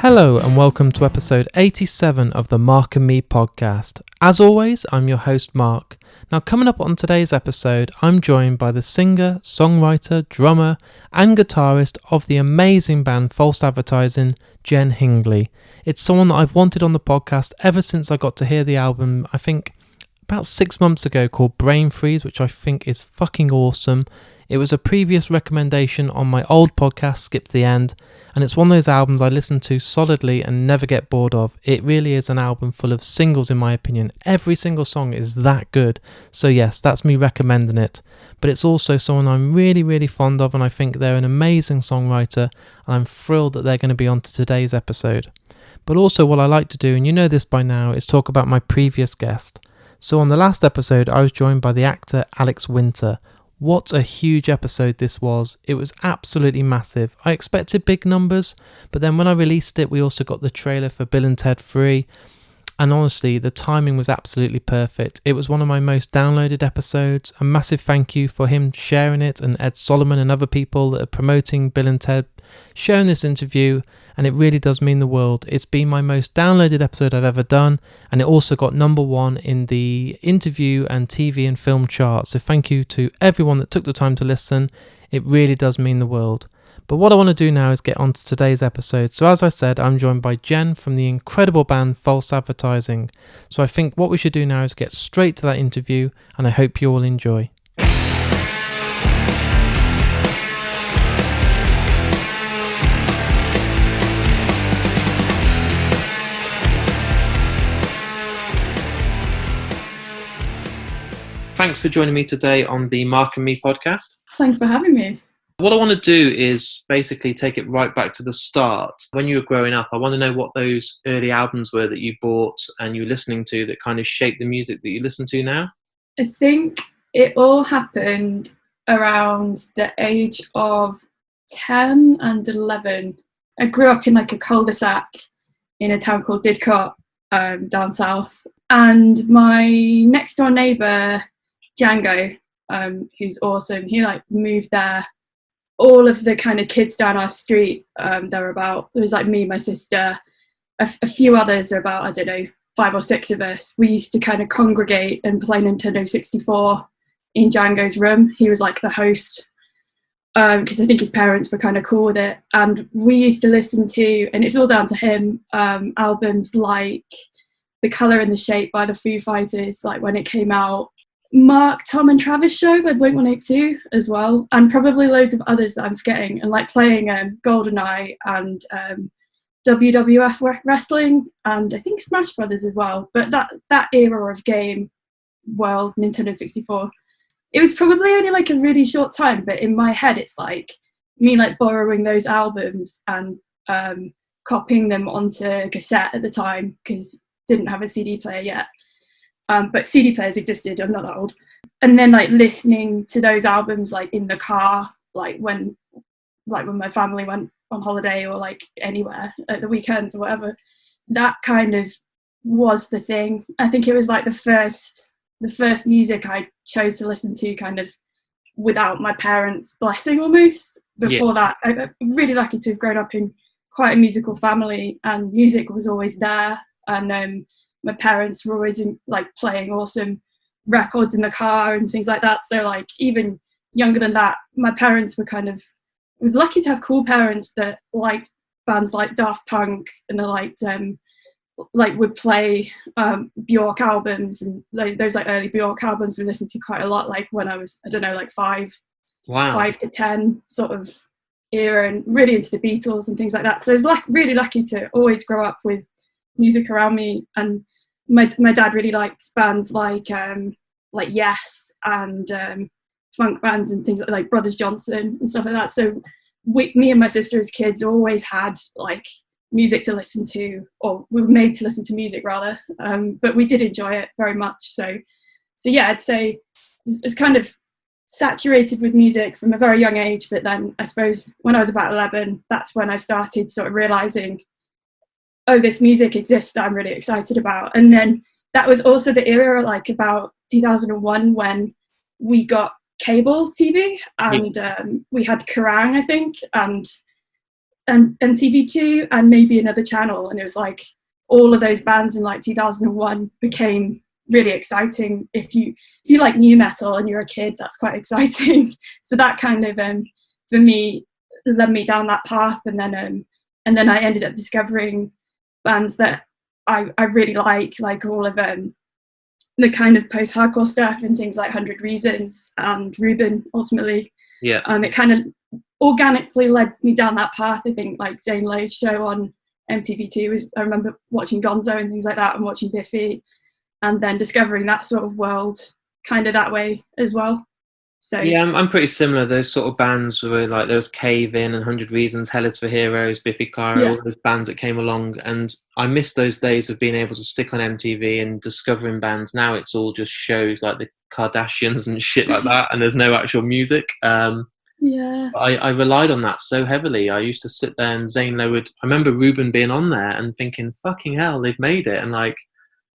Hello and welcome to episode 87 of the Mark and Me podcast. As always, I'm your host Mark. Now coming up on today's episode, I'm joined by the singer, songwriter, drummer and guitarist of the amazing band False Advertising, Jen Hingley. It's someone that I've wanted on the podcast ever since I got to hear the album, I think about 6 months ago, called Brainfreeze, which I think is fucking awesome. It was a previous recommendation on my old podcast, Skip to the End, and it's one of those albums I listen to solidly and never get bored of. It really is an album full of singles in my opinion. Every single song is that good. So yes, that's me recommending it. But it's also someone I'm really fond of, and I think they're an amazing songwriter, and I'm thrilled that they're going to be on to today's episode. But also what I like to do, and you know this by now, is talk about my previous guest. So on the last episode, I was joined by the actor Alex Winter. What a huge episode this was. It was absolutely massive. I expected big numbers, but then when I released it, we also got the trailer for Bill and Ted 3. And honestly, the timing was absolutely perfect. It was one of my most downloaded episodes. A massive thank you for him sharing it, and Ed Solomon and other people that are promoting Bill and Ted sharing this interview, and it really does mean the world. It's been my most downloaded episode I've ever done, and it also got number one in the interview and TV and film charts. So thank you to everyone that took the time to listen. It really does mean the world. But what I want to do now is get on to today's episode. So as I said, I'm joined by Jen from the incredible band False Advertising. So I think what we should do now is get straight to that interview, and I hope you all enjoy. Thanks for joining me today on the Mark and Me podcast. Thanks for having me. What I want to do is basically take it right back to the start. When you were growing up, I want to know what those early albums were that you bought and you were listening to that kind of shaped the music that you listen to now. I think it all happened around the age of 10 and 11. I grew up in like a cul-de-sac in a town called Didcot, down south. And my next door neighbour, Django, who's awesome, he like moved there. All of the kind of kids down our street, there was like me, my sister, a few others, there about, I don't know, 5 or 6 of us. We used to kind of congregate and play Nintendo 64 in Django's room. He was like the host, because I think his parents were kind of cool with it. And we used to listen to, and it's all down to him, albums like The Colour and the Shape by the Foo Fighters, like when it came out. Mark, Tom and Travis Show by Blink-182 as well, and probably loads of others that I'm forgetting, and like playing GoldenEye and WWF wrestling, and I think Smash Brothers as well. But that era of game, well, Nintendo 64, it was probably only like a really short time, but in my head it's like me like borrowing those albums and copying them onto cassette at the time, because didn't have a CD player yet. But CD players existed, I'm not that old. And then like listening to those albums like in the car, like when my family went on holiday or like anywhere at the weekends or whatever, that kind of was the thing. I think it was like the first music I chose to listen to kind of without my parents' blessing almost. Before that, I'm really lucky to have grown up in quite a musical family, and music was always there. And my parents were always like playing awesome records in the car and things like that. So like even younger than that, my parents were was lucky to have cool parents that liked bands like Daft Punk, and they liked would play Bjork albums, and those like early Bjork albums we listened to quite a lot, like when I was, I don't know, like 5 to 10 sort of era, and really into the Beatles and things like that. So I was really lucky to always grow up with music around me. And my dad really liked bands like Yes and funk bands and things like Brothers Johnson and stuff like that. So me and my sister as kids always had like music to listen to, or we were made to listen to music rather, but we did enjoy it very much. So yeah, I'd say it's kind of saturated with music from a very young age. But then I suppose when I was about 11, that's when I started sort of realizing, oh, this music exists that I'm really excited about. And then that was also the era, like about 2001, when we got cable TV, and we had Kerrang, I think, and MTV2 and maybe another channel, and it was like all of those bands in like 2001 became really exciting. If you like new metal and you're a kid, that's quite exciting. So that kind of for me led me down that path, and then I ended up discovering bands that I really like all of the kind of post-hardcore stuff and things like 100 Reasons and Ruben ultimately. Yeah. It kind of organically led me down that path. I think like Zane Lowe's show on MTV2 was, I remember watching Gonzo and things like that and watching Biffy, and then discovering that sort of world kind of that way as well. So yeah, I'm pretty similar. Those sort of bands were like those Cave In and 100 Reasons, Hell is for Heroes, Biffy Clyro, all those bands that came along. And I miss those days of being able to stick on MTV and discovering bands. Now it's all just shows like the Kardashians and shit like that, and there's no actual music. yeah, I relied on that so heavily. I used to sit there and Zane Lowe would. I remember Ruben being on there and thinking, "Fucking hell, they've made it!" And like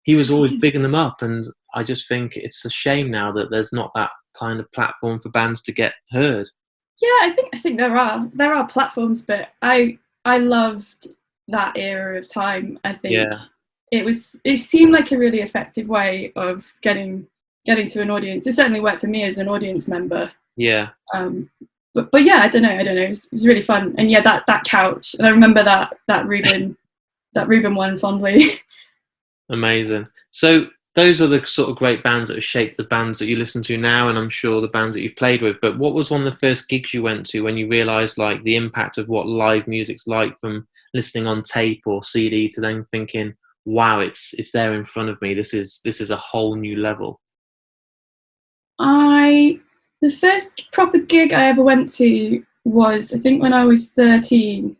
he was always bigging them up. And I just think it's a shame now that there's not that kind of platform for bands to get heard. Yeah, I think there are platforms, but I loved that era of time. I think it seemed like a really effective way of getting to an audience. It certainly worked for me as an audience member. Yeah. But yeah, I don't know. It was really fun. And yeah, that couch. And I remember that Ruben one fondly. Amazing. So those are the sort of great bands that have shaped the bands that you listen to now, and I'm sure the bands that you've played with. But what was one of the first gigs you went to when you realised like the impact of what live music's like, from listening on tape or CD to then thinking, wow, it's there in front of me. This is a whole new level. The first proper gig I ever went to was, I think, when I was 13.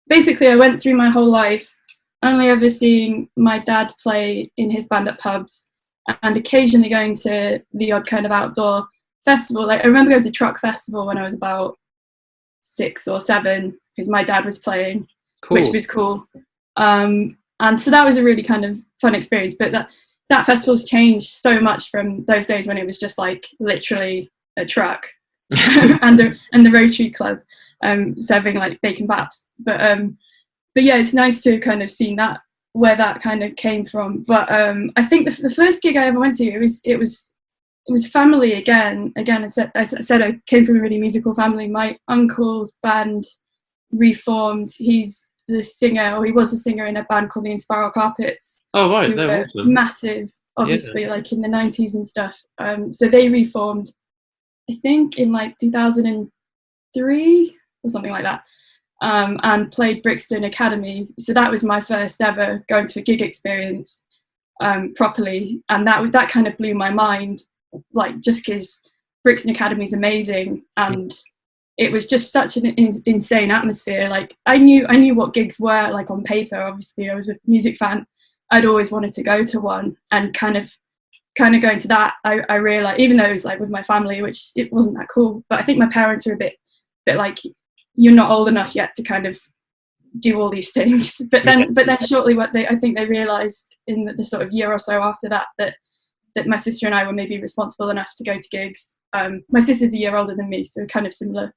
Basically, I went through my whole life only ever seeing my dad play in his band at pubs, and occasionally going to the odd kind of outdoor festival. Like I remember going to Truck Festival when I was about 6 or 7 because my dad was playing, which was cool. And so that was a really kind of fun experience. But that festival's changed so much from those days when it was just like literally a truck and the Rotary Club serving like bacon baps. But yeah, it's nice to kind of see that, where that kind of came from. But I think the first gig I ever went to, it was family again. Again, as I said, I came from a really musical family. My uncle's band reformed. He's the singer, or he was a singer in a band called the Inspiral Carpets. Oh right, they're awesome. Massive, obviously, like in the 90s and stuff. So they reformed, I think, in like 2003 or something like that. And played Brixton Academy. So that was my first ever going to a gig experience properly, and that kind of blew my mind, like just because Brixton Academy is amazing, and it was just such an insane atmosphere. Like I knew what gigs were like on paper. Obviously, I was a music fan. I'd always wanted to go to one, and kind of going to that, I realized, even though it was like with my family, which it wasn't that cool, but I think my parents were a bit like, you're not old enough yet to kind of do all these things. But then shortly, I think they realised in the sort of year or so after that my sister and I were maybe responsible enough to go to gigs. My sister's a year older than me, so kind of similar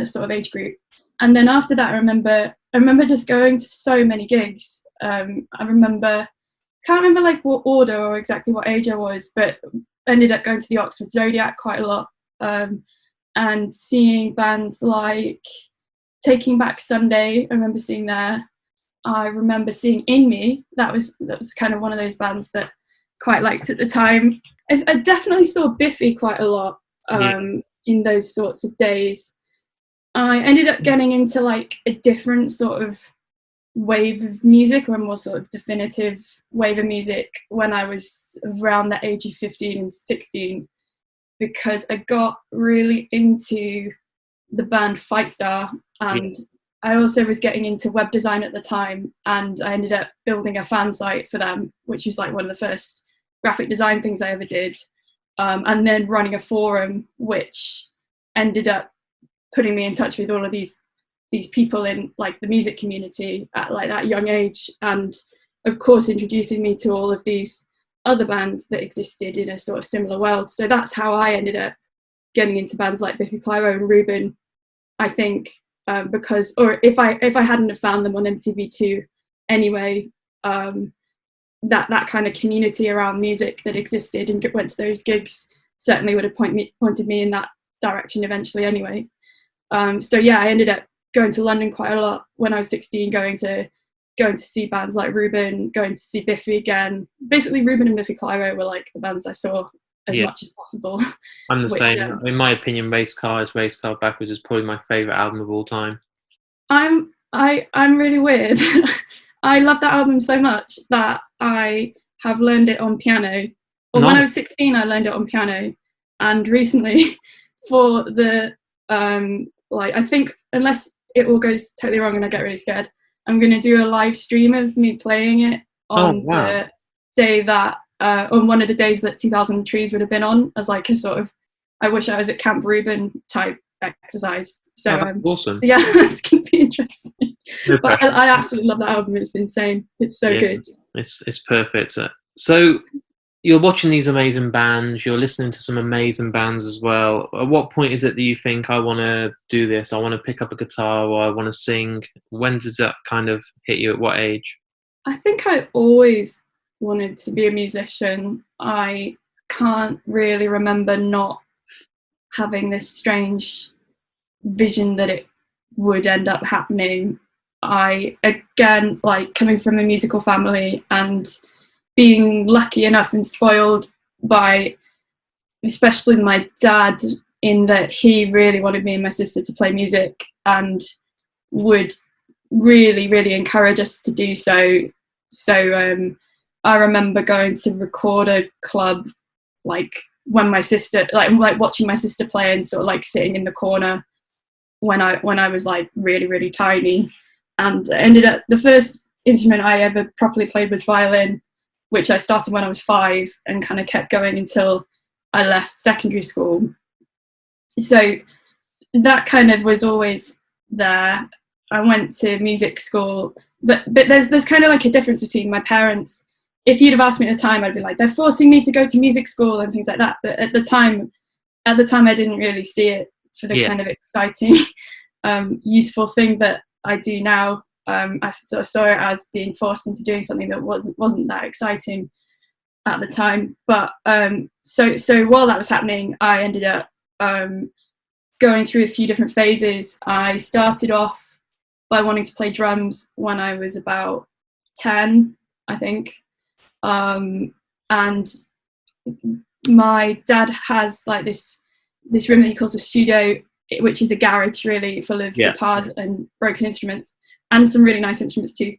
sort of age group. And then after that, I remember just going to so many gigs. Can't remember like what order or exactly what age I was, but ended up going to the Oxford Zodiac quite a lot. And seeing bands like Taking Back Sunday, I remember seeing there. I remember seeing In Me. That was kind of one of those bands that quite liked at the time. I definitely saw Biffy quite a lot in those sorts of days. I ended up getting into like a different sort of wave of music, or a more sort of definitive wave of music, when I was around the age of 15 and 16. Because I got really into the band Fightstar, and I also was getting into web design at the time, and I ended up building a fan site for them, which was like one of the first graphic design things I ever did, and then running a forum, which ended up putting me in touch with all of these people in like the music community at like that young age, and of course introducing me to all of these other bands that existed in a sort of similar world. So that's how I ended up getting into bands like Biffy Clyro and Ruben, I think. because, or if I hadn't have found them on MTV2 anyway, that kind of community around music that existed and went to those gigs certainly would have pointed me in that direction eventually anyway. So yeah, I ended up going to London quite a lot when I was 16, going to see bands like Reuben, going to see Biffy again. Basically, Reuben and Biffy Clyro were like the bands I saw as much as possible. I'm the same. In my opinion, Race Car Backwards is probably my favourite album of all time. I'm really weird. I love that album so much that I have learned it on piano. Or when I was 16, I learned it on piano. And recently, for the I think, unless it all goes totally wrong and I get really scared, I'm going to do a live stream of me playing it on the day that, on one of the days that 2000 Trees would have been on, as like a sort of, I wish I was at Camp Reuben type exercise. So awesome. Yeah, it's going to be interesting. But I absolutely love that album. It's insane. It's so good. It's perfect. So you're watching these amazing bands, you're listening to some amazing bands as well. At what point is it that you think, I want to do this, I want to pick up a guitar, or I want to sing? When does that kind of hit you? At what age? I think I always wanted to be a musician. I can't really remember not having this strange vision that it would end up happening. I, again, like coming from a musical family and being lucky enough and spoiled by especially my dad, in that he really wanted me and my sister to play music and would really, really encourage us to do so. So I remember going to recorder club, like when my sister, like watching my sister play and sort of like sitting in the corner when I was like really, really tiny. And ended up, the first instrument I ever properly played was violin, which I started when I was 5 and kind of kept going until I left secondary school. So that kind of was always there. I went to music school, but there's kind of like a difference between my parents. If you'd have asked me at the time, I'd be like, they're forcing me to go to music school and things like that. But at the time I didn't really see it for the kind of exciting, useful thing that I do now. I sort of saw it as being forced into doing something that wasn't that exciting at the time. But so while that was happening, I ended up going through a few different phases. I started off by wanting to play drums when I was about 10, I think. And my dad has like this room that he calls a studio, which is a garage really full of guitars and broken instruments, and some really nice instruments too.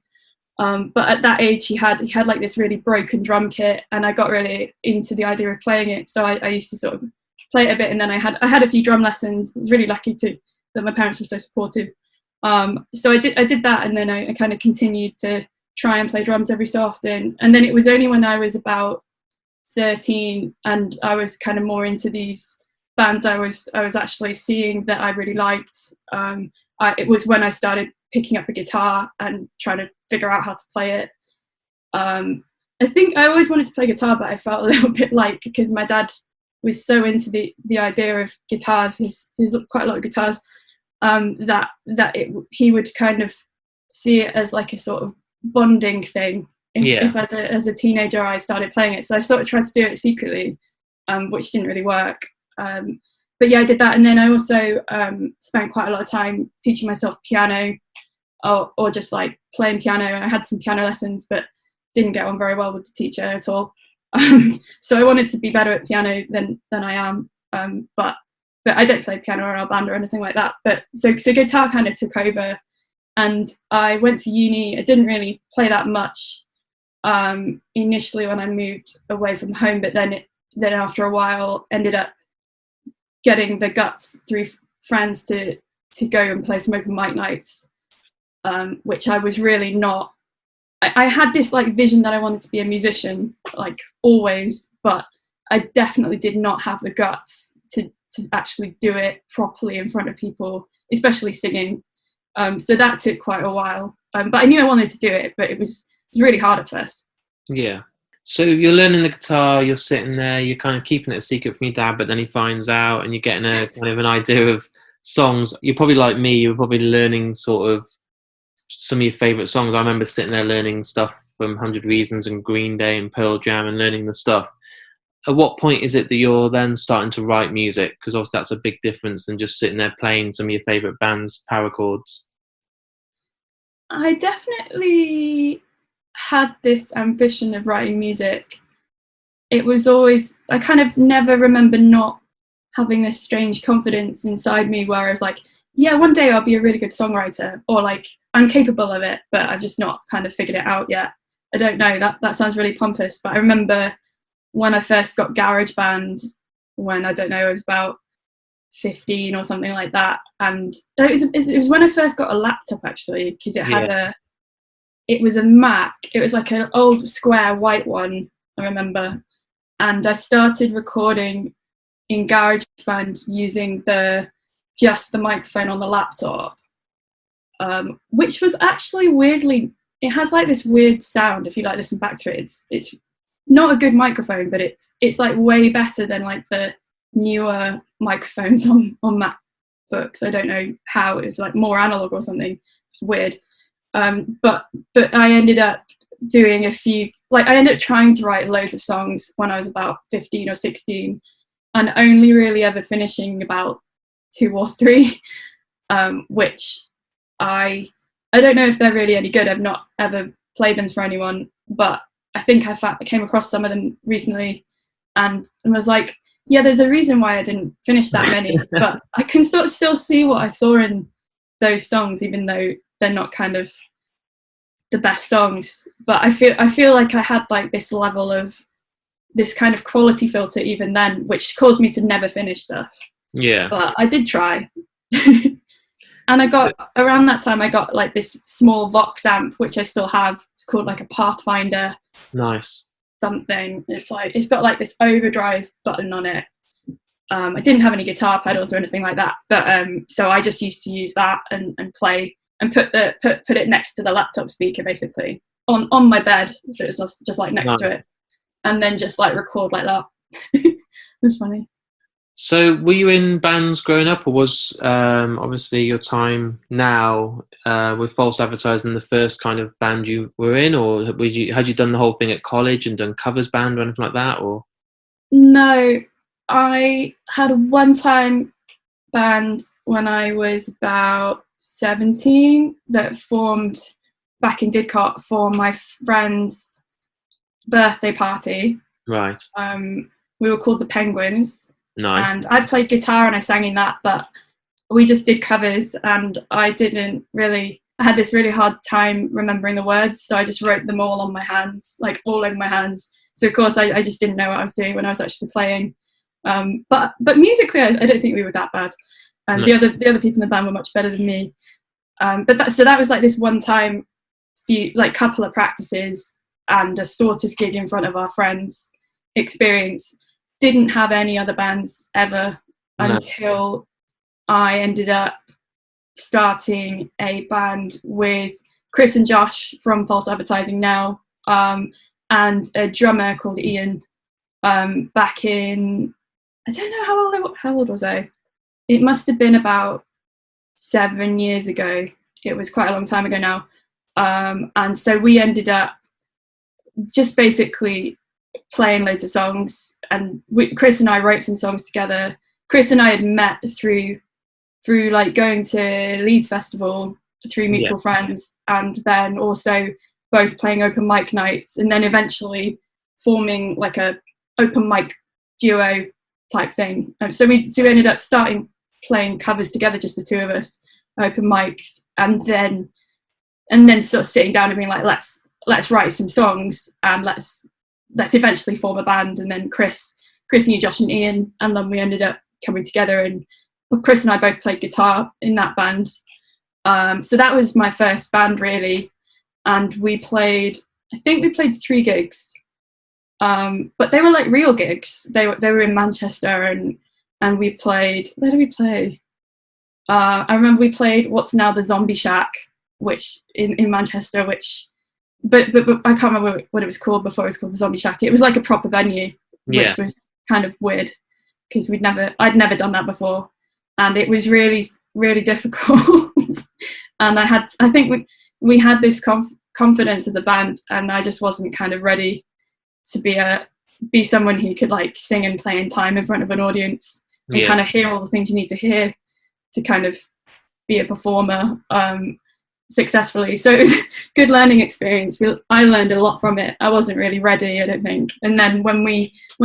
But at that age, he had like this really broken drum kit, and I got really into the idea of playing it. So I used to sort of play it a bit, and then I had a few drum lessons. I was really lucky that my parents were so supportive. So I did that, and then I kind of continued to try and play drums every so often. And then it was only when I was about 13 and I was kind of more into these bands I was actually seeing that I really liked. It was when I started picking up a guitar and trying to figure out how to play it. I think I always wanted to play guitar, but I felt a little bit like, because my dad was so into the idea of guitars, he's quite a lot of guitars, he would kind of see it as like a sort of bonding thing if as a teenager I started playing it. So I sort of tried to do it secretly, which didn't really work. But yeah, I did that, and then I also spent quite a lot of time teaching myself piano, or just like playing piano. And I had some piano lessons, but didn't get on very well with the teacher at all. So I wanted to be better at piano than I am. But I don't play piano or band or anything like that. But so guitar kind of took over, and I went to uni. I didn't really play that much initially when I moved away from home, but then after a while ended up getting the guts through friends to go and play some open mic nights, which I was really not. I had this like vision that I wanted to be a musician, like always, but I definitely did not have the guts to actually do it properly in front of people, especially singing. So that took quite a while, but I knew I wanted to do it, but it was really hard at first. Yeah. So you're learning the guitar, you're sitting there, you're kind of keeping it a secret from your dad, but then he finds out, and you're getting a kind of an idea of songs, you're probably like me. You were probably learning sort of some of your favourite songs. I remember sitting there learning stuff from 100 Reasons and Green Day and Pearl Jam and learning the stuff. At what point is it that you're then starting to write music? Because obviously that's a big difference than just sitting there playing some of your favourite bands' power chords. I definitely had this ambition of writing music. It was always, I kind of never remember not having this strange confidence inside me where I was like, yeah, one day I'll be a really good songwriter, or like I'm capable of it, but I've just not kind of figured it out yet. I don't know, that sounds really pompous, but I remember when I first got GarageBand, when I don't know, I was about 15 or something like that, and it was when I first got a laptop actually, because it was a Mac. It was like an old square white one, I remember, and I started recording in GarageBand using just the microphone on the laptop, which was actually weirdly, it has like this weird sound. If you like listen back to it, it's not a good microphone, but it's like way better than like the newer microphones on MacBooks. I don't know how, it's like more analog or something. It's weird. But I ended up doing I ended up trying to write loads of songs when I was about 15 or 16, and only really ever finishing about 2 or 3, which I don't know if they're really any good. I've not ever played them for anyone, but I think I came across some of them recently and was like, yeah, there's a reason why I didn't finish that many, but I can still see what I saw in those songs, even though they're not kind of the best songs. But I feel like I had like this level of this kind of quality filter even then, which caused me to never finish stuff. Yeah. But I did try. And around that time I got like this small Vox amp, which I still have. It's called like a Pathfinder. Nice. Something. It's got like this overdrive button on it. I didn't have any guitar pedals or anything like that, but so I just used to use that and play and put it next to the laptop speaker basically on my bed, so it's just like next to it, and then just like record like that. It was funny. So were you in bands growing up, or was obviously your time now with False Advertising the first kind of band you were in, or had you done the whole thing at college and done covers band or anything like that? Or no, I had a one-time band when I was about 17 that formed back in Didcot for my friend's birthday party. Right. We were called the Penguins. Nice. And I played guitar and I sang in that, but we just did covers, and I had this really hard time remembering the words, so I just wrote them all on my hands, like all over my hands. So of course I just didn't know what I was doing when I was actually playing. But musically I don't think we were that bad. And no. the other people in the band were much better than me. But that was like this one time, couple of practices and a sort of gig in front of our friends experience. Didn't have any other bands ever until I ended up starting a band with Chris and Josh from False Advertising now, and a drummer called Ian, back in, I don't know how old was I? It must have been about 7 years ago. It was quite a long time ago now. And so we ended up just basically playing loads of songs, and Chris and I wrote some songs together. Chris and I had met through like going to Leeds Festival through mutual friends, and then also both playing open mic nights, and then eventually forming like a open mic duo type thing. So we ended up starting playing covers together, just the two of us, open mics, and then sort of sitting down and being like, let's write some songs and let's eventually form a band. And then Chris knew Josh and Ian, and then we ended up coming together, and Chris and I both played guitar in that band. So that was my first band really, and I think we played 3 gigs, but they were like real gigs. They were in Manchester, and we played, where did we play? I remember we played what's now the Zombie Shack, which in Manchester, but I can't remember what it was called before it was called the Zombie Shack. It was like a proper venue, which was kind of weird because I'd never done that before. and it was really, really difficult. And I think we had this confidence as a band, and I just wasn't kind of ready to be someone who could like sing and play in time in front of an audience and kind of hear all the things you need to hear to kind of be a performer successfully. So it was a good learning experience. I learned a lot from it. I wasn't really ready, I don't think. And then when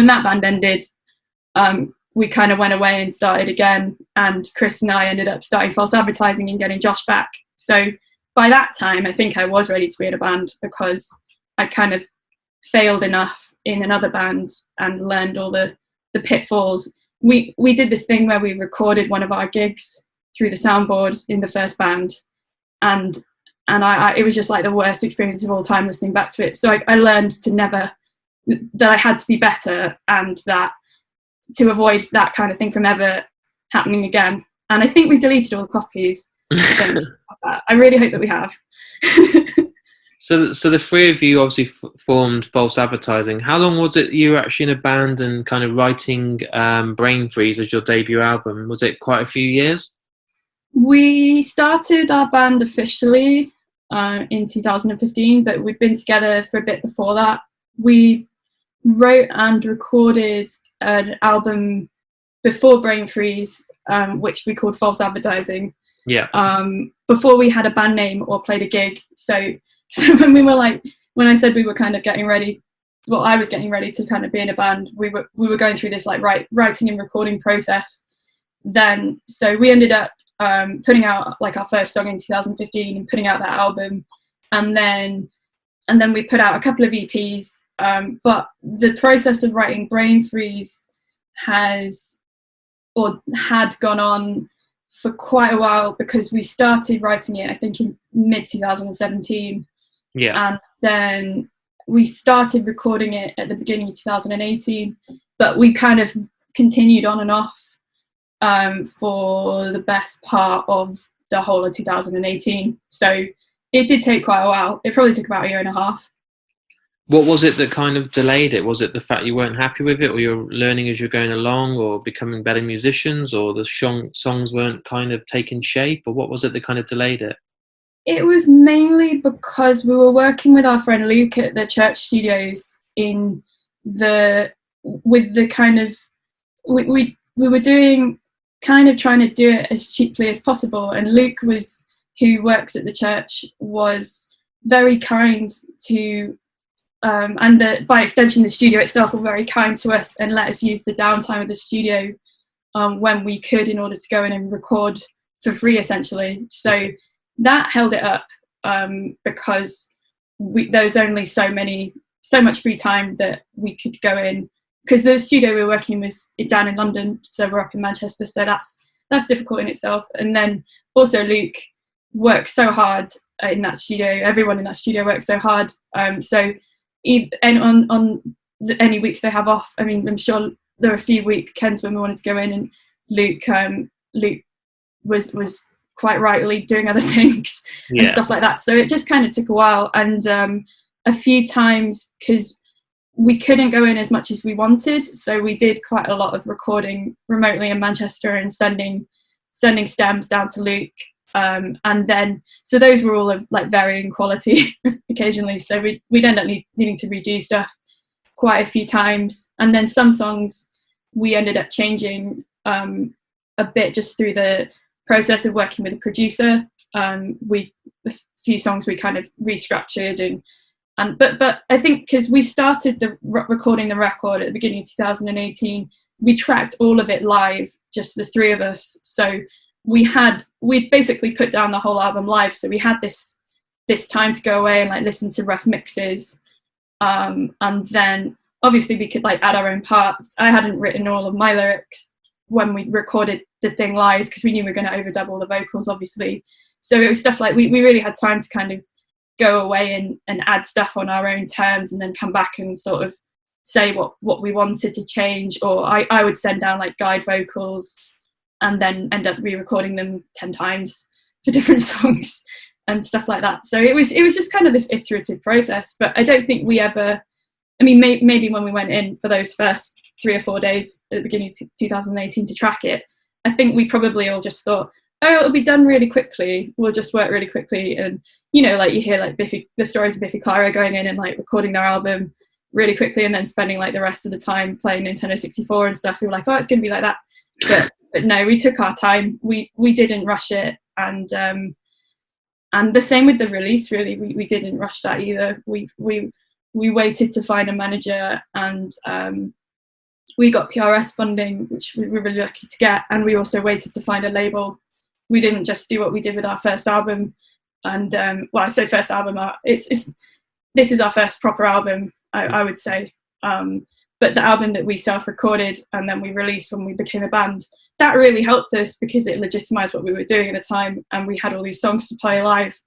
that band ended, we kind of went away and started again, and Chris and I ended up starting False Advertising and getting Josh back. So by that time, I think I was ready to be in a band, because I kind of failed enough in another band and learned all the pitfalls. We did this thing where we recorded one of our gigs through the soundboard in the first band, and I it was just like the worst experience of all time listening back to it. So I learned that I had to be better, and that to avoid that kind of thing from ever happening again. And I think we deleted all the copies. I really hope that we have. So the three of you obviously formed False Advertising. How long was it you were actually in a band and kind of writing Brainfreeze as your debut album? Was it quite a few years? We started our band officially in 2015, but we'd been together for a bit before that. We wrote and recorded an album before Brainfreeze, which we called False Advertising. Before we had a band name or played a gig. So when I said we were kind of getting ready, well, I was getting ready to kind of be in a band, we were going through this like writing and recording process then. So we ended up putting out like our first song in 2015 and putting out that album, and then we put out a couple of EPs, but the process of writing Brainfreeze had gone on for quite a while, because we started writing it I think in mid 2017, and then we started recording it at the beginning of 2018, but we kind of continued on and off for the best part of the whole of 2018. So it did take quite a while. It probably took about a year and a half. What was it that kind of delayed it? Was it the fact you weren't happy with it, or you're learning as you're going along, or becoming better musicians, or the songs weren't kind of taking shape, or what was it that kind of delayed it? It was mainly because we were working with our friend Luke at the church studios we were doing kind of trying to do it as cheaply as possible, and Luke who works at the church was very kind to and by extension the studio itself were very kind to us and let us use the downtime of the studio when we could, in order to go in and record for free essentially. So that held it up, because there was only so much free time that we could go in, because the studio we were working was down in London, so we're up in Manchester, so that's difficult in itself. And then also Luke works so hard in that studio, everyone in that studio works so hard, so on any weeks they have off, I mean, I'm sure there were a few weekends when we wanted to go in, and Luke was quite rightly doing other things and stuff like that. So it just kind of took a while, and a few times, because we couldn't go in as much as we wanted, so we did quite a lot of recording remotely in Manchester and sending stems down to Luke, and then so those were all of like varying quality occasionally, so we'd end up needing to redo stuff quite a few times. And then some songs we ended up changing a bit just through the process of working with a producer. A few songs we kind of restructured, but I think because we started recording the record at the beginning of 2018, we tracked all of it live, just the three of us. So we'd basically put down the whole album live. So we had this time to go away and like listen to rough mixes, and then obviously we could like add our own parts. I hadn't written all of my lyrics when we recorded the thing live, because we knew we were going to overdub all the vocals obviously. So it was stuff like we really had time to kind of go away and add stuff on our own terms, and then come back and sort of say what we wanted to change. Or I would send down like guide vocals and then end up re-recording them 10 times for different songs and stuff like that. So it was just kind of this iterative process. But I don't think we ever, I mean, maybe when we went in for those first 3 or 4 days at the beginning of 2018 to track it, I think we probably all just thought, oh, it'll be done really quickly. We'll just work really quickly. And, you know, like you hear like the stories of Biffy Clyro going in and like recording their album really quickly and then spending like the rest of the time playing Nintendo 64 and stuff. We were like, oh, it's going to be like that. But no, we took our time. We didn't rush it. And the same with the release, really. We didn't rush that either. We waited to find a manager, and we got PRS funding, which we were really lucky to get. And we also waited to find a label. We didn't just do what we did with our first album. And well, I say first album, this is our first proper album, I would say. But the album that we self-recorded and then we released when we became a band, that really helped us because it legitimized what we were doing at the time, and we had all these songs to play live,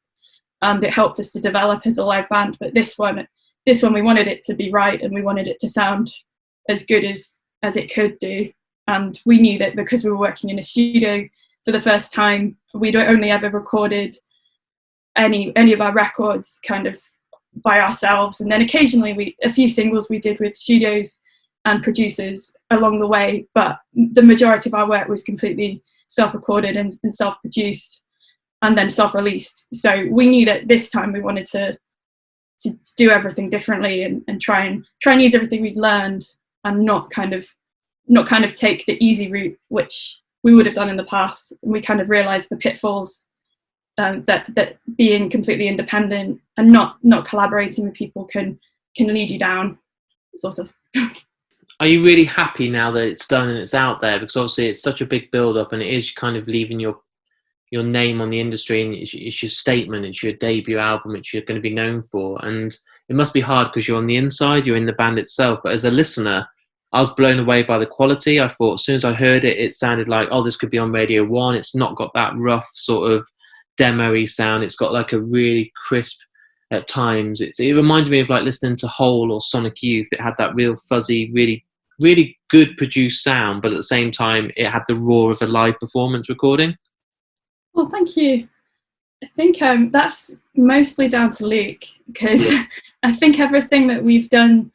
and it helped us to develop as a live band. But this one we wanted it to be right, and we wanted it to sound as good as it could do. And we knew that because we were working in a studio for the first time, we'd only ever recorded any of our records kind of by ourselves, and then occasionally a few singles we did with studios and producers along the way, but the majority of our work was completely self-recorded and self-produced and then self-released. So we knew that this time we wanted to do everything differently and try and use everything we'd learned and not kind of take the easy route, which we would have done in the past. We kind of realized the pitfalls that being completely independent and not collaborating with people can lead you down, sort of. Are you really happy now that it's done and it's out there? Because obviously it's such a big build-up, and it is kind of leaving your name on the industry, and it's your statement, it's your debut album, which you're going to be known for. And it must be hard because you're on the inside, you're in the band itself. But as a listener, I was blown away by the quality. I thought as soon as I heard it, it sounded like, oh, this could be on Radio 1. It's not got that rough sort of demo-y sound. It's got like a really crisp, at times. It reminded me of like listening to Hole or Sonic Youth. It had that real fuzzy, really, really good produced sound, but at the same time, it had the raw of a live performance recording. Well, thank you. I think that's mostly down to Luke, because I think everything that we've done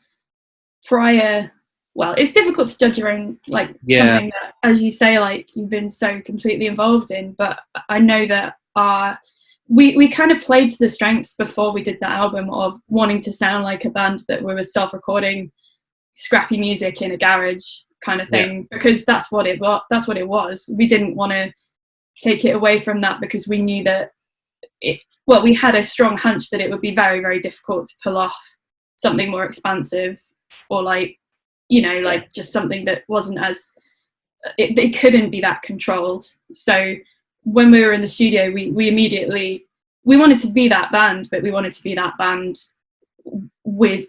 prior, well, it's difficult to judge your own, like, something that, as you say, like, you've been so completely involved in, but I know that we kind of played to the strengths before we did the album of wanting to sound like a band that we were self-recording scrappy music in a garage kind of thing, because that's what it was. We didn't want to take it away from that, because we knew that we had a strong hunch that it would be very, very difficult to pull off something more expansive, or like, you know, like just something that wasn't as, it couldn't be that controlled. So when we were in the studio, we immediately, we wanted to be that band, but we wanted to be that band with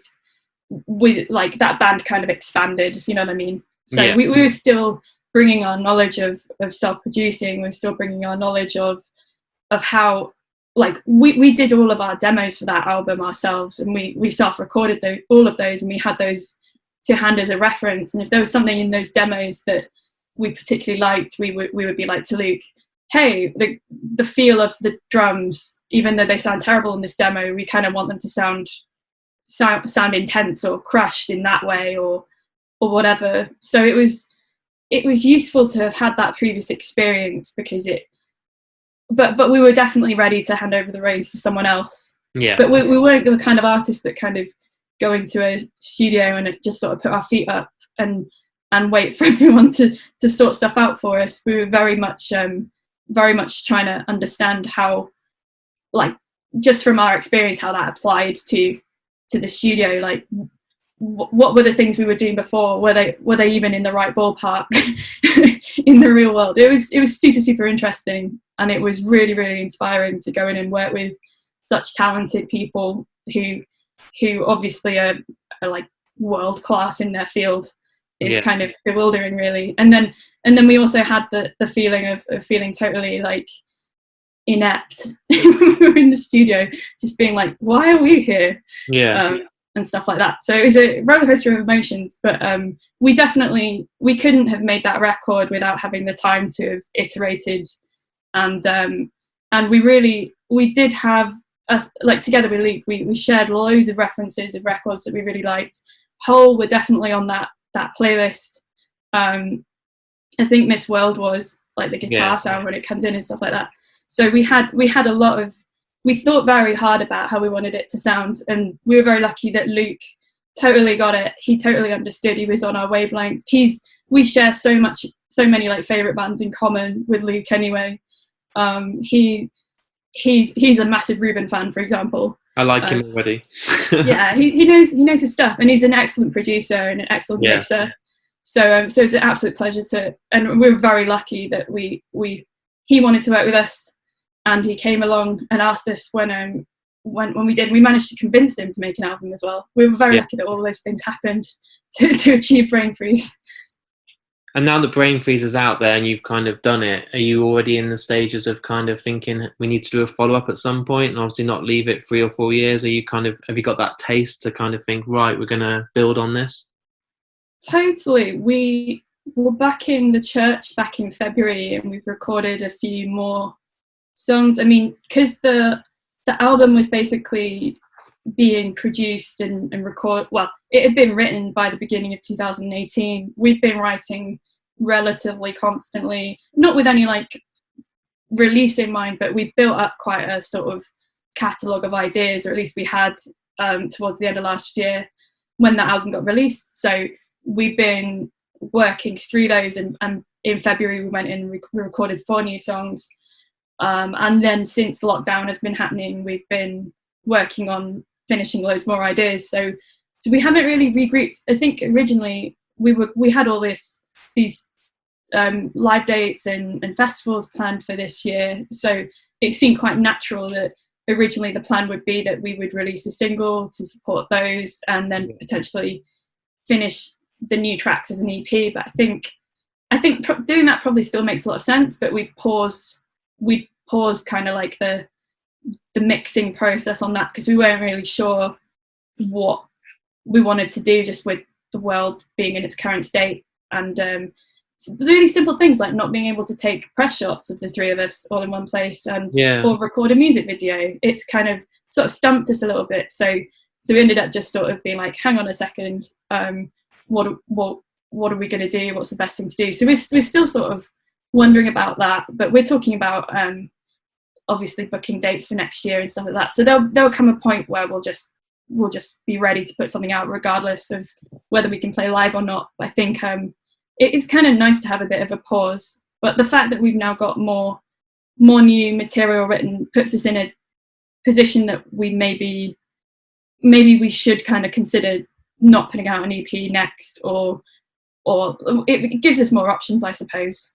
like that band kind of expanded, if you know what I mean. So we were still bringing our knowledge of self-producing. We're still bringing our knowledge of how, like, we did all of our demos for that album ourselves, and we self-recorded all of those, and we had those to hand as a reference. And if there was something in those demos that we particularly liked, we would be like to Luke, hey, the feel of the drums, even though they sound terrible in this demo, we kind of want them to sound intense or crushed in that way, or whatever. So it was useful to have had that previous experience, because but we were definitely ready to hand over the reins to someone else. But we weren't the kind of artists that kind of go into a studio and just sort of put our feet up and wait for everyone to sort stuff out for us. We were very much trying to understand how, like, just from our experience, how that applied to the studio. Like, what were the things we were doing before? Were they even in the right ballpark in the real world? It was super, super interesting, and it was really, really inspiring to go in and work with such talented people who obviously are like world class in their field. It's kind of bewildering, really. And then we also had the feeling of feeling totally like inept when we were in the studio, just being like, why are we here? And stuff like that. So it was a roller coaster of emotions, but we couldn't have made that record without having the time to have iterated, and we did have us, like, together with Luke, we shared loads of references of records that we really liked. Hole were definitely on that playlist. I think Miss World was like the guitar sound when it comes in and stuff like that. So we had a lot of, we thought very hard about how we wanted it to sound, and we were very lucky that Luke totally got it. He totally understood. He was on our wavelength. We share so many like favorite bands in common with Luke anyway. He's a massive Ruben fan, for example. I like him already. Yeah, he knows his stuff, and he's an excellent producer and an excellent mixer. So it's an absolute pleasure and we're very lucky that he wanted to work with us, and he came along and asked us when we did. We managed to convince him to make an album as well. We were very lucky that all those things happened to achieve Brainfreeze. And now that Brainfreeze is out there and you've kind of done it, are you already in the stages of kind of thinking we need to do a follow-up at some point, and obviously not leave it 3 or 4 years? Are you have you got that taste to kind of think, right, we're going to build on this? Totally. We were back in the church back in February, and we've recorded a few more songs. I mean, because the album was basically being produced and recorded, well, it had been written by the beginning of 2018. We've been writing relatively constantly, not with any like release in mind, but we built up quite a sort of catalogue of ideas, or at least we had towards the end of last year when that album got released. So we've been working through those, and in February we went in and we recorded 4 new songs. And then since lockdown has been happening, we've been working on finishing loads more ideas. So we haven't really regrouped. I think originally we had all these live dates and festivals planned for this year. So it seemed quite natural that originally the plan would be that we would release a single to support those, and then potentially finish the new tracks as an EP. But I think doing that probably still makes a lot of sense. But we paused kind of like the mixing process on that, because we weren't really sure what we wanted to do, just with the world being in its current state. And really simple things like not being able to take press shots of the 3 of us all in one place, and or record a music video. It's kind of sort of stumped us a little bit. So we ended up just sort of being like, hang on a second, what are we going to do? What's the best thing to do? So we're still sort of wondering about that, but we're talking about obviously booking dates for next year and stuff like that. So there'll come a point where we'll just be ready to put something out regardless of whether we can play live or not. I think it is kind of nice to have a bit of a pause, but the fact that we've now got more new material written puts us in a position that maybe we should kind of consider not putting out an EP next, or it gives us more options, I suppose.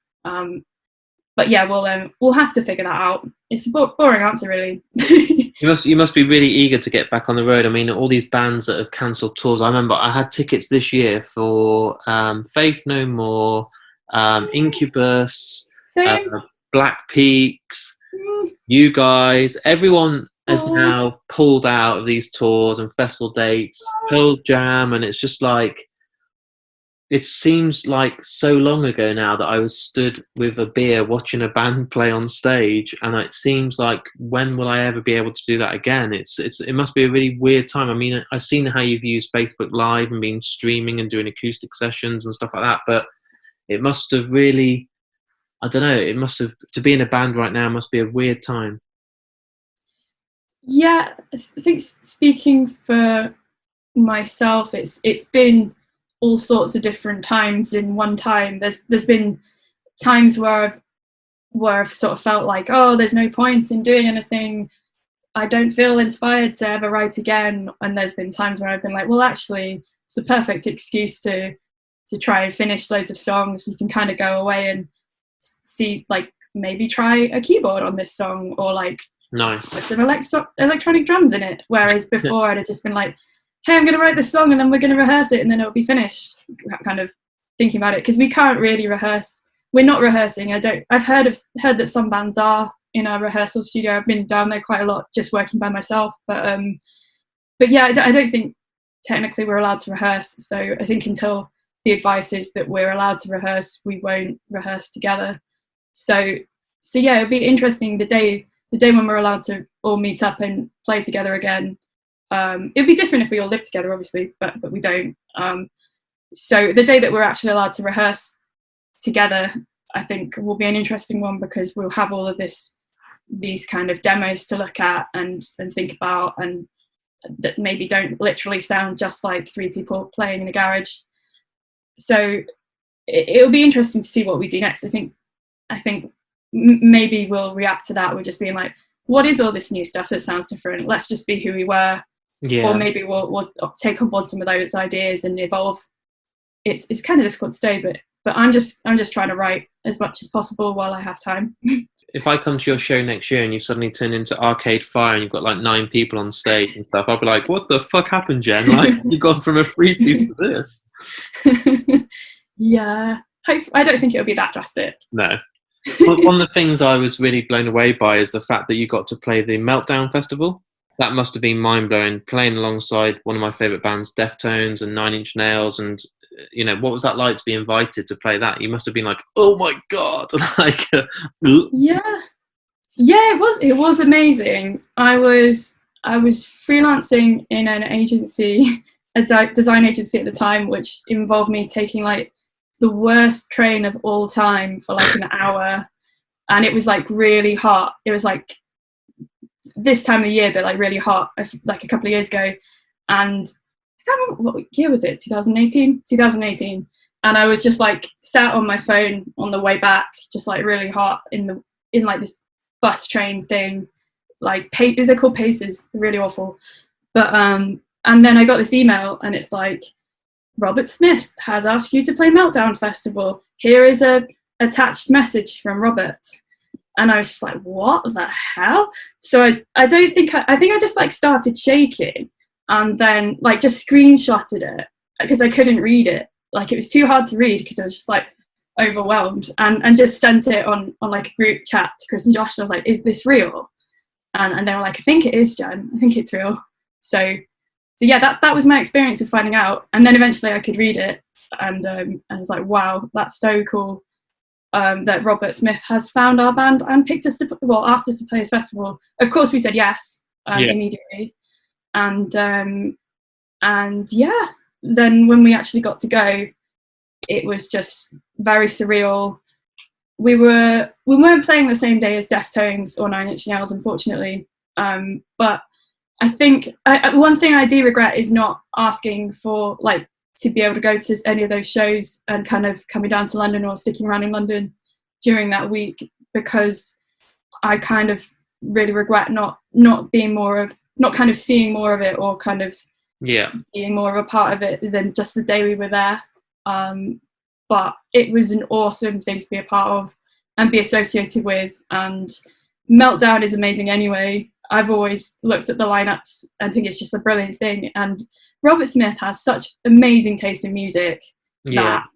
But yeah, we'll have to figure that out. It's a boring answer, really. You must be really eager to get back on the road. I mean, all these bands that have cancelled tours. I remember I had tickets this year for Faith No More, Incubus, Black Peaks, you guys. Everyone has now pulled out of these tours and festival dates. Pearl Jam, and it's just like, it seems like so long ago now that I was stood with a beer watching a band play on stage, and it seems like, when will I ever be able to do that again? It must be a really weird time. I mean, I've seen how you've used Facebook Live and been streaming and doing acoustic sessions and stuff like that, but it must have really, I don't know, it must have, to be in a band right now must be a weird time. Yeah, I think speaking for myself, it's been all sorts of different times in one time. There's been times where I've sort of felt like, oh, there's no point in doing anything. I don't feel inspired to ever write again. And there's been times where I've been like, well, actually, it's the perfect excuse to try and finish loads of songs. You can kind of go away and see, like, maybe try a keyboard on this song, or like nice, put some electronic drums in it. Whereas before I'd have just been like, hey, I'm going to write this song and then we're going to rehearse it and then it'll be finished, kind of thinking about it, because we can't really rehearse. We're not rehearsing. I've heard that some bands are in our rehearsal studio. I've been down there quite a lot just working by myself, but yeah, I don't think technically we're allowed to rehearse. So I think until the advice is that we're allowed to rehearse, we won't rehearse together. So yeah, it'd be interesting the day when we're allowed to all meet up and play together again. It'd be different if we all lived together, obviously, but we don't. So the day that we're actually allowed to rehearse together, I think will be an interesting one, because we'll have all of these kind of demos to look at and think about, and that maybe don't literally sound just like three people playing in a garage. So it'll be interesting to see what we do next. I think maybe we'll react to that with just being like, what is all this new stuff that sounds different? Let's just be who we were. Yeah. Or maybe we'll take on board some of those ideas and evolve. It's kind of difficult to say, but I'm just trying to write as much as possible while I have time. If I come to your show next year and you suddenly turn into Arcade Fire and you've got like 9 people on stage and stuff, I'll be like, what the fuck happened, Jen? Like, you've gone from a 3-piece to this. Yeah. I don't think it'll be that drastic. No. Well, one of the things I was really blown away by is the fact that you got to play the Meltdown Festival. That must have been mind-blowing, playing alongside one of my favourite bands, Deftones and Nine Inch Nails. And, you know, what was that like to be invited to play that? You must have been like, oh my God. Like, Yeah, it was amazing. I was freelancing in an agency, a design agency at the time, which involved me taking like the worst train of all time for like an hour, and it was like really hot. It was like this time of the year, but like really hot, like a couple of years ago. And I can't remember what year was it, 2018, and I was just like sat on my phone on the way back, just like really hot in like this bus train thing, like they're called paces, really awful. But and then I got this email, and it's like, Robert Smith has asked you to play Meltdown Festival. Here is a attached message from Robert. And I was just like, what the hell? So I think I just like started shaking, and then like just screenshotted it because I couldn't read it. Like it was too hard to read because I was just like overwhelmed, and just sent it on like a group chat to Chris and Josh. And I was like, is this real? And they were like, I think it is, Jen. I think it's real. So yeah, that was my experience of finding out. And then eventually I could read it, and I was like, wow, that's so cool. That Robert Smith has found our band and asked us to play his festival. Of course, we said yes immediately, and yeah. Then when we actually got to go, it was just very surreal. We weren't playing the same day as Deftones or Nine Inch Nails, unfortunately. But I think one thing I do regret is not asking for like to be able to go to any of those shows and kind of coming down to London or sticking around in London during that week, because I kind of really regret not kind of seeing more of it, or kind of being more of a part of it than just the day we were there. But it was an awesome thing to be a part of and be associated with, and Meltdown is amazing anyway. I've always looked at the lineups and think it's just a brilliant thing, and Robert Smith has such amazing taste in music that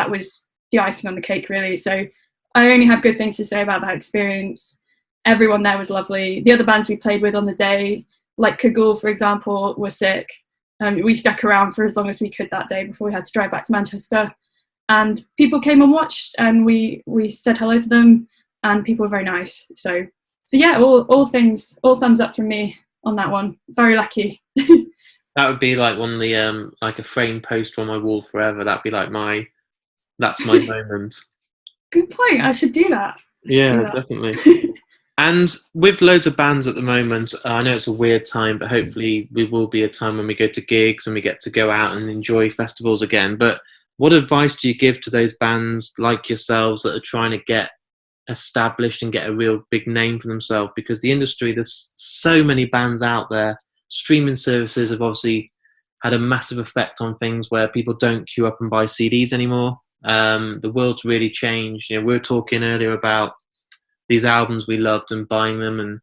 was the icing on the cake, really. So I only have good things to say about that experience. Everyone there was lovely. The other bands we played with on the day, like Cagoule, for example, were sick. We stuck around for as long as we could that day before we had to drive back to Manchester. And people came and watched, and we said hello to them, and people were very nice. So yeah, all thumbs up from me on that one. Very lucky. That would be like one of the like a framed poster on my wall forever. That'd be like that's my moment. Good point. I should do that. Definitely. And with loads of bands at the moment, I know it's a weird time, but hopefully we will be a time when we go to gigs and we get to go out and enjoy festivals again. But what advice do you give to those bands like yourselves that are trying to get established and get a real big name for themselves? Because the industry, there's so many bands out there. Streaming services have obviously had a massive effect on things where people don't queue up and buy CDs anymore. The world's really changed. You know, we were talking earlier about these albums we loved and buying them, and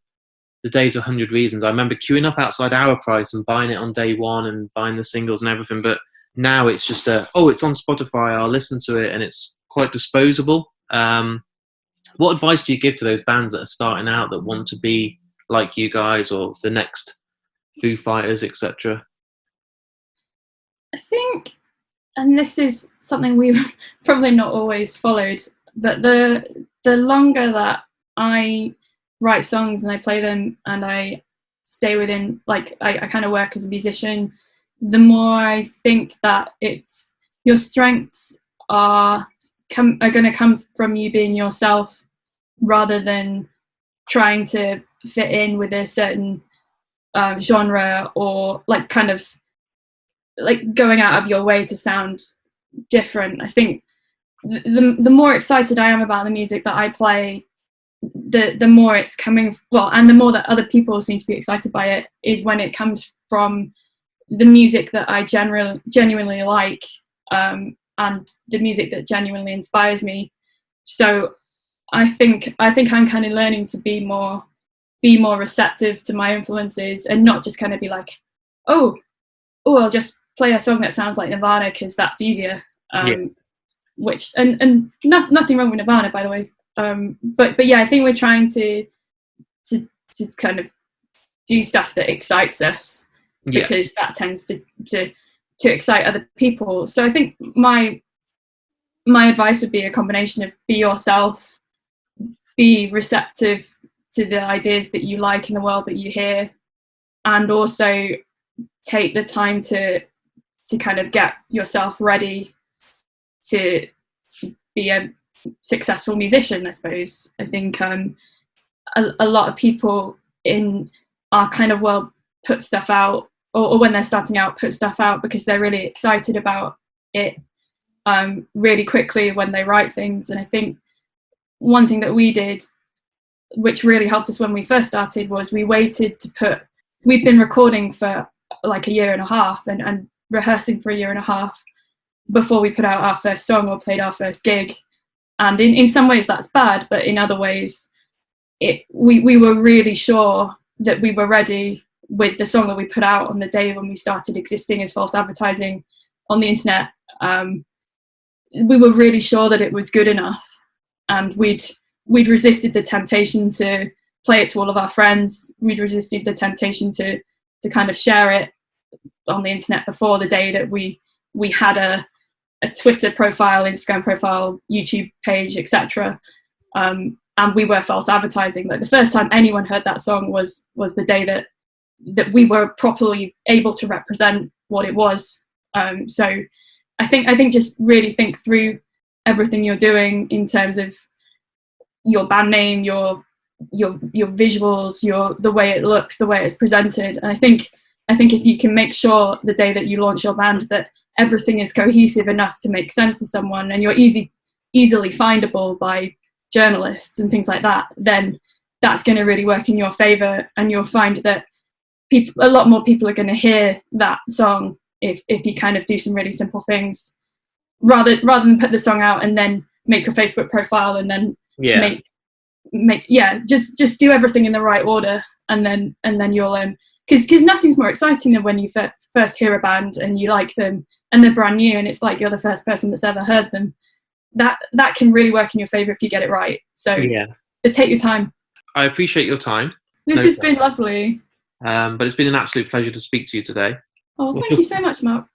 the days of 100 Reasons. I remember queuing up outside Our Price and buying it on day one and buying the singles and everything. But now it's just it's on Spotify, I'll listen to it, and it's quite disposable. What advice do you give to those bands that are starting out that want to be like you guys or the next Foo Fighters, etc.? I think, and this is something we've probably not always followed, but the longer that I write songs and I play them and I stay within, like I kind of work as a musician, the more I think that it's your strengths are are going to come from you being yourself, rather than trying to fit in with a certain genre, or like kind of like going out of your way to sound different. I think the more excited I am about the music that I play, the more it's coming, well, and the more that other people seem to be excited by it, is when it comes from the music that I genuinely like, and the music that genuinely inspires me. So I think I'm kind of learning to be more receptive to my influences, and not just kind of be like, oh, I'll just play a song that sounds like Nirvana because that's easier. Which and nothing wrong with Nirvana, by the way. But yeah, I think we're trying to kind of do stuff that excites us, because that tends to excite other people. So I think my advice would be a combination of be yourself, be receptive to the ideas that you like in the world that you hear, and also take the time to kind of get yourself ready to be a successful musician, I suppose. I think a lot of people in our kind of world put stuff out, or when they're starting out, put stuff out because they're really excited about it really quickly when they write things. And I think one thing that we did, which really helped us when we first started, was we waited we'd been recording for like a year and a half and rehearsing for a year and a half before we put out our first song or played our first gig. And in some ways that's bad, but in other ways we were really sure that we were ready with the song that we put out on the day when we started existing as false advertising on the internet. We were really sure that it was good enough, and we'd resisted the temptation to play it to all of our friends. We'd resisted the temptation to kind of share it on the internet before the day that we had a Twitter profile, Instagram profile, YouTube page, etc. And we were false advertising. Like the first time anyone heard that song was the day that we were properly able to represent what it was. So I think just really think through everything you're doing in terms of your band name, your visuals, the way it looks, the way it's presented. And I think if you can make sure the day that you launch your band that everything is cohesive enough to make sense to someone, and you're easily findable by journalists and things like that, then that's going to really work in your favor, and you'll find that a lot more people are going to hear that song if you kind of do some really simple things, rather than put the song out and then make your Facebook profile and then just do everything in the right order, and then you'll because nothing's more exciting than when you first hear a band and you like them and they're brand new and it's like you're the first person that's ever heard them. That can really work in your favor if you get it right. So take your time. I appreciate your time. This has been lovely. But it's been an absolute pleasure to speak to you today. Oh, thank you so much, Mark.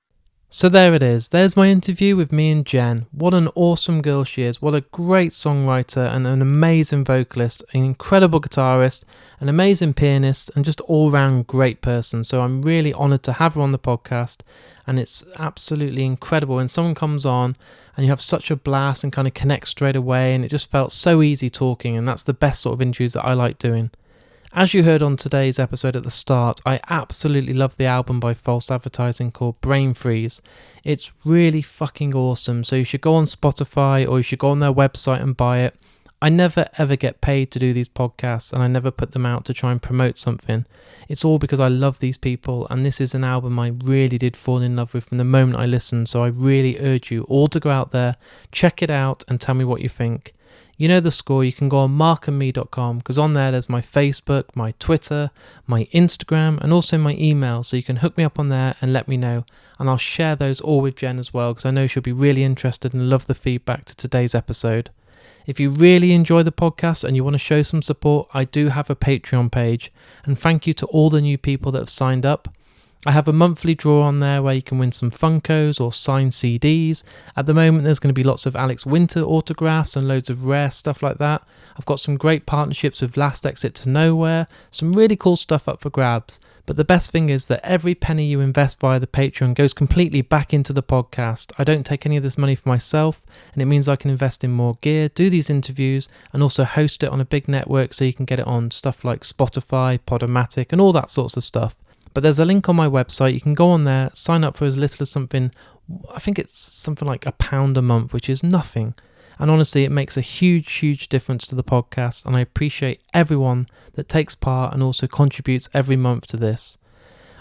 So there it is. There's my interview with me and Jen. What an awesome girl she is. What a great songwriter and an amazing vocalist, an incredible guitarist, an amazing pianist, and just all-round great person. So I'm really honoured to have her on the podcast, and it's absolutely incredible when someone comes on and you have such a blast and kind of connect straight away, and it just felt so easy talking, and that's the best sort of interviews that I like doing. As you heard on today's episode at the start, I absolutely love the album by False Advertising called Brainfreeze. It's really fucking awesome, so you should go on Spotify or you should go on their website and buy it. I never ever get paid to do these podcasts, and I never put them out to try and promote something. It's all because I love these people, and this is an album I really did fall in love with from the moment I listened, so I really urge you all to go out there, check it out, and tell me what you think. You know the score. You can go on markandme.com, because on there's my Facebook, my Twitter, my Instagram, and also my email, so you can hook me up on there and let me know, and I'll share those all with Jen as well, because I know she'll be really interested and love the feedback to today's episode. If you really enjoy the podcast and you want to show some support, I do have a Patreon page, and thank you to all the new people that have signed up. I have a monthly draw on there where you can win some Funkos or signed CDs. At the moment, there's going to be lots of Alex Winter autographs and loads of rare stuff like that. I've got some great partnerships with Last Exit to Nowhere, some really cool stuff up for grabs. But the best thing is that every penny you invest via the Patreon goes completely back into the podcast. I don't take any of this money for myself, and it means I can invest in more gear, do these interviews, and also host it on a big network so you can get it on stuff like Spotify, Podomatic, and all that sorts of stuff. But there's a link on my website. You can go on there, sign up for as little as something, I think it's something like £1 a month, which is nothing. And honestly, it makes a huge difference to the podcast, and I appreciate everyone that takes part and also contributes every month to this.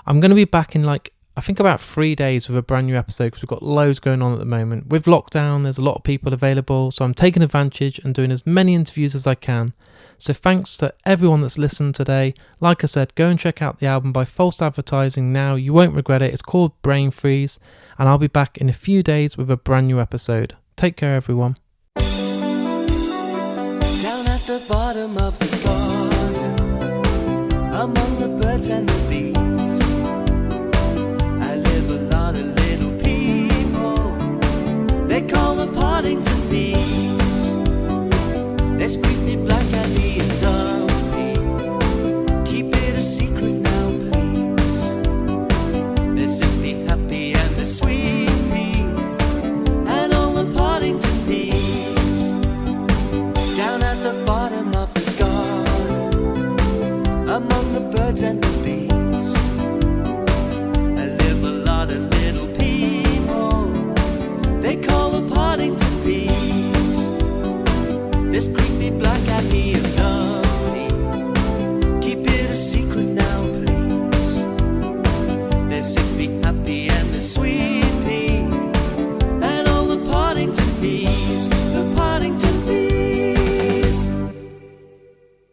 I'm going to be back in I think about 3 days with a brand new episode because we've got loads going on at the moment. With lockdown, there's a lot of people available, so I'm taking advantage and doing as many interviews as I can. So thanks to everyone that's listened today. Like I said, go and check out the album by False Advertising now. You won't regret it. It's called Brainfreeze, and I'll be back in a few days with a brand new episode. Take care, everyone. Down at the bottom of the garden, among the birds and the bees, I live a lot of little people. They call the Partington Bees. They scream me